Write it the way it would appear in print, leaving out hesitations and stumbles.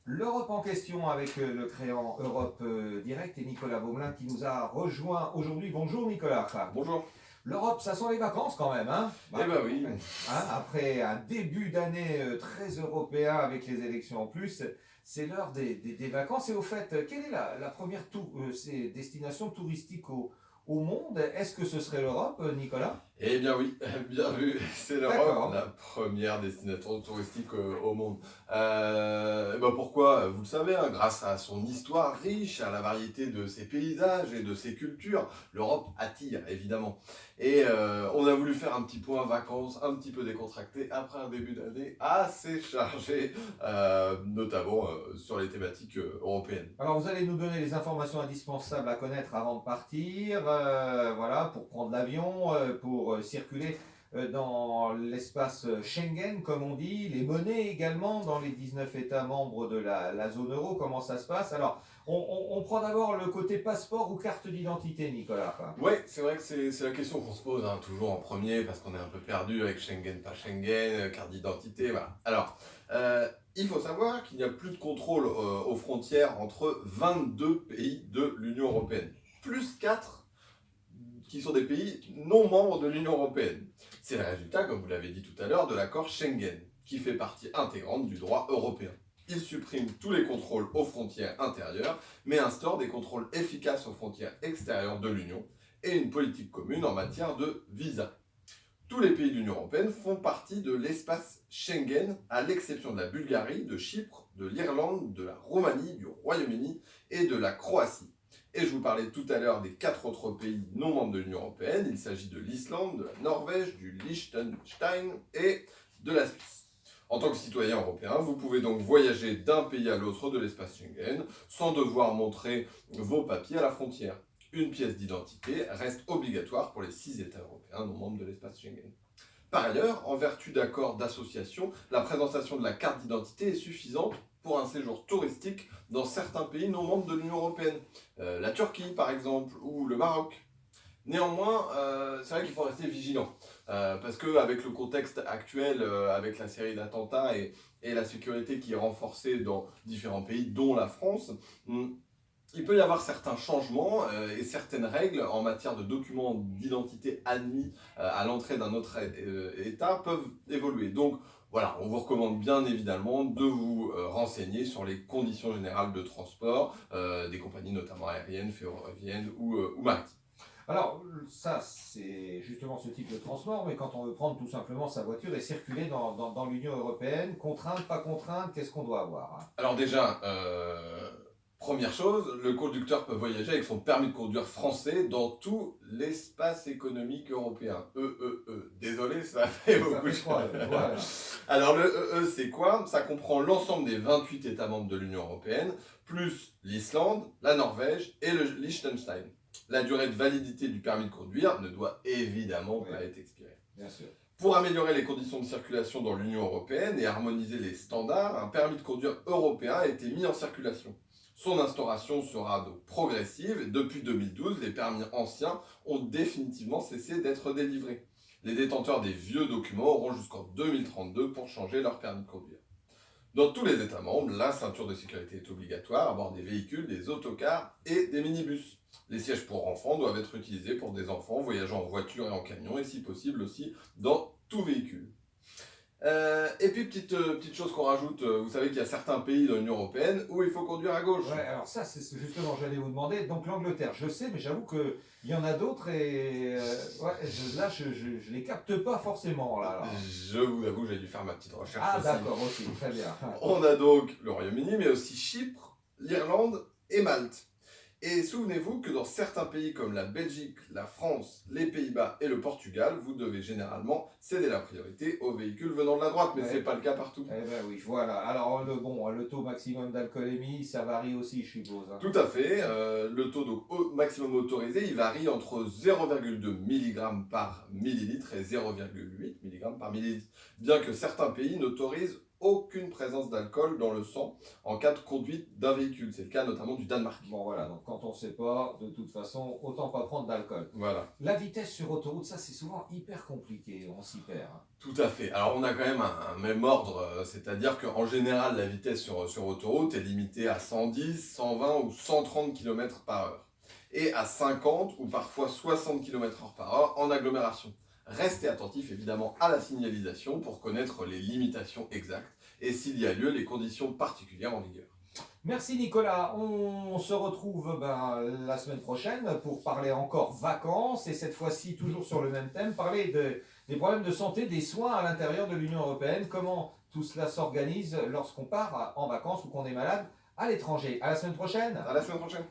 L'Europe en question avec le créant Europe Direct et Nicolas Beaumelin qui nous a rejoint aujourd'hui. Bonjour Nicolas. Bonjour. L'Europe, ça sent les vacances quand même, hein. Eh ben oui. Après un début d'année très européen avec les élections en plus, c'est l'heure des vacances. Et au fait, quelle est la première destination touristique au monde? Est-ce que ce serait l'Europe, Nicolas? Eh bien oui, bien vu, c'est l'Europe, D'accord. la première destination touristique au monde. Eh ben pourquoi? Vous le savez, hein, grâce à son histoire riche, à la variété de ses paysages et de ses cultures, l'Europe attire évidemment. Et on a voulu faire un petit point vacances, un petit peu décontracté, après un début d'année assez chargé, notamment sur les thématiques européennes. Alors vous allez nous donner les informations indispensables à connaître avant de partir, voilà, pour prendre l'avion, pour circuler dans l'espace Schengen, comme on dit, les monnaies également dans les 19 États membres de la zone euro, comment ça se passe. Alors, on prend d'abord le côté passeport ou carte d'identité, Nicolas. Ouais, c'est vrai que c'est la question qu'on se pose hein, toujours en premier parce qu'on est un peu perdu avec Schengen, pas Schengen, carte d'identité, voilà. Alors, il faut savoir qu'il n'y a plus de contrôle aux frontières entre 22 pays de l'Union européenne, plus 4 qui sont des pays non membres de l'Union européenne. C'est le résultat, comme vous l'avez dit tout à l'heure, de l'accord Schengen, qui fait partie intégrante du droit européen. Il supprime tous les contrôles aux frontières intérieures, mais instaure des contrôles efficaces aux frontières extérieures de l'Union et une politique commune en matière de visa. Tous les pays de l'Union européenne font partie de l'espace Schengen, à l'exception de la Bulgarie, de Chypre, de l'Irlande, de la Roumanie, du Royaume-Uni et de la Croatie. Et je vous parlais tout à l'heure des 4 autres pays non membres de l'Union européenne. Il s'agit de l'Islande, de la Norvège, du Liechtenstein et de la Suisse. En tant que citoyen européen, vous pouvez donc voyager d'un pays à l'autre de l'espace Schengen sans devoir montrer vos papiers à la frontière. Une pièce d'identité reste obligatoire pour les 6 États européens non membres de l'espace Schengen. Par ailleurs, en vertu d'accords d'association, la présentation de la carte d'identité est suffisante pour un séjour touristique dans certains pays non membres de l'Union européenne. La Turquie par exemple, ou le Maroc. Néanmoins, c'est vrai qu'il faut rester vigilant, parce qu'avec le contexte actuel, avec la série d'attentats et la sécurité qui est renforcée dans différents pays, dont la France, il peut y avoir certains changements et certaines règles en matière de documents d'identité admis à l'entrée d'un autre État peuvent évoluer. Donc voilà, on vous recommande bien évidemment de vous renseigner sur les conditions générales de transport des compagnies notamment aériennes, ferroviaires ou maritimes. Alors, ça, c'est justement ce type de transport, mais quand on veut prendre tout simplement sa voiture et circuler dans l'Union européenne, contrainte, pas contrainte, qu'est-ce qu'on doit avoir, hein? Alors déjà, première chose, le conducteur peut voyager avec son permis de conduire français dans tout l'espace économique européen. Désolé, ça fait beaucoup de choses. Voilà. Alors le c'est quoi? Ça comprend l'ensemble des 28 États membres de l'Union européenne, plus l'Islande, la Norvège et le Liechtenstein. La durée de validité du permis de conduire ne doit évidemment pas être expirée. Bien sûr. Pour améliorer les conditions de circulation dans l'Union européenne et harmoniser les standards, un permis de conduire européen a été mis en circulation. Son instauration sera donc progressive et depuis 2012, les permis anciens ont définitivement cessé d'être délivrés. Les détenteurs des vieux documents auront jusqu'en 2032 pour changer leur permis de conduire. Dans tous les États membres, la ceinture de sécurité est obligatoire à bord des véhicules, des autocars et des minibus. Les sièges pour enfants doivent être utilisés pour des enfants voyageant en voiture et en camion et si possible aussi dans tout véhicule. Et puis petite chose qu'on rajoute, vous savez qu'il y a certains pays dans l'Union européenne où il faut conduire à gauche. Ouais, alors ça, c'est justement, j'allais vous demander. Donc l'Angleterre, je sais, mais j'avoue qu'il y en a d'autres et là, je les capte pas forcément. Là. Je vous avoue, j'ai dû faire ma petite recherche Ah, aussi. d'accord, aussi, très bien. On a donc le Royaume-Uni, mais aussi Chypre, l'Irlande et Malte. Et souvenez-vous que dans certains pays comme la Belgique, la France, les Pays-Bas et le Portugal, vous devez généralement céder la priorité aux véhicules venant de la droite, mais Ouais. c'est pas le cas partout. Eh ben oui, voilà. Alors le taux maximum d'alcoolémie, ça varie aussi, je suppose, hein. Tout à fait. Le taux donc, maximum autorisé, il varie entre 0,2 mg par millilitre et 0,8 mg par millilitre, bien que certains pays n'autorisent aucune présence d'alcool dans le sang en cas de conduite d'un véhicule. C'est le cas notamment du Danemark. Bon voilà, donc quand on ne sait pas, de toute façon, autant pas prendre d'alcool. Voilà. La vitesse sur autoroute, ça c'est souvent hyper compliqué, on s'y perd. Tout à fait. Alors on a quand même un même ordre, c'est-à-dire qu'en général la vitesse sur autoroute est limitée à 110, 120 ou 130 km par heure. Et à 50 ou parfois 60 km/h par heure en agglomération. Restez attentifs évidemment à la signalisation pour connaître les limitations exactes et s'il y a lieu les conditions particulières en vigueur. Merci Nicolas, on se retrouve la semaine prochaine pour parler encore vacances et cette fois-ci toujours sur le même thème, parler des problèmes de santé, des soins à l'intérieur de l'Union européenne, comment tout cela s'organise lorsqu'on part en vacances ou qu'on est malade à l'étranger. À la semaine prochaine. À la semaine prochaine.